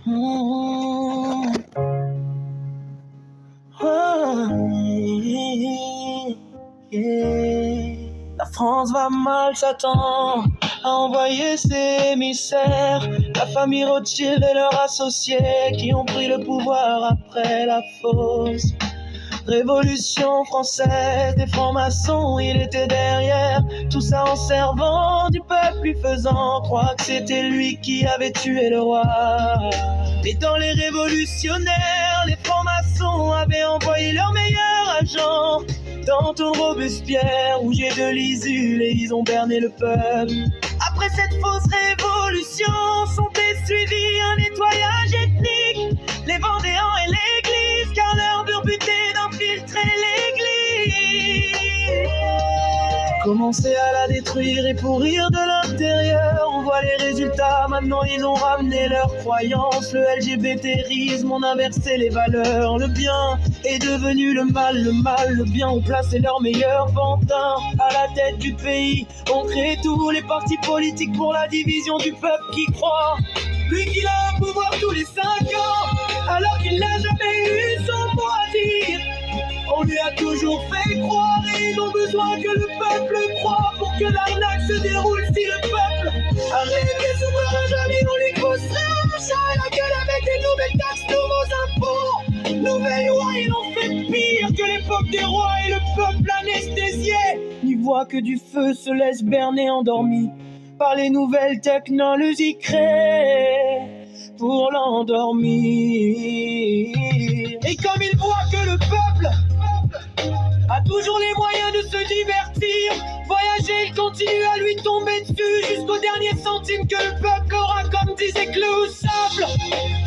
Mmh. Ah, yeah. La France va mal, s'attend à envoyer ses émissaires. La famille Rothschild et leurs associés qui ont pris le pouvoir après la fausse Révolution française des francs-maçons. Il était derrière tout ça en servant du peuple, lui faisant croire que c'était lui qui avait tué le roi. Et dans les révolutionnaires, les francs-maçons avaient envoyé leurs meilleurs agents dans ton Robespierre, Rouget de l'Isule, et ils ont berné le peuple. Après cette fausse révolution, sont suivis un nettoyage ethnique, les Vendéens et l'église, car leur but était d'infiltrer l'église. Commencer à la détruire et pourrir de l'intérieur, on voit les résultats, maintenant ils ont ramené leurs croyances. Le LGBTisme, on a inversé les valeurs, le bien est devenu le mal, le bien ont placé leurs meilleurs pantins à la tête du pays. On crée tous les partis politiques pour la division du peuple qui croit. Lui qu'il a un pouvoir tous les 5 ans, alors qu'il n'a jamais eu son mot à dire. On lui a toujours fait croire et ils ont besoin que le peuple croit pour que l'arnaque se déroule. Si le peuple arrive et souverain, jamais on lui creusera la gueule avec des nouvelles taxes, nouveaux impôts, nouvelles lois. Ils ont fait pire que l'époque des rois et le peuple anesthésié n'y voit que du feu, se laisse berner endormi par les nouvelles technologies créées pour l'endormir. Et comme il voit que le peuple a toujours les moyens de se divertir, voyager, il continue à lui tomber dessus jusqu'au dernier centime que le peuple aura, comme disait Klaus Sable.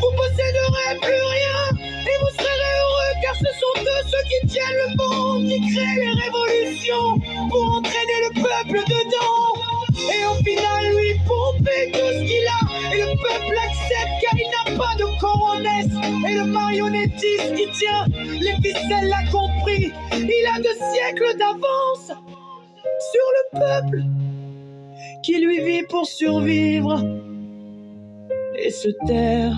Vous posséderez plus rien et vous serez heureux, car ce sont eux ceux qui tiennent le monde, qui créent les révolutions pour entraîner le peuple dedans. Et au final, lui pomper tout ce qu'il a, et le peuple accepte car il n'a pas de coronesse. Et le marionnettiste qui tient les ficelles l'a compris, il a 2 siècles d'avance sur le peuple qui lui vit pour survivre et se taire.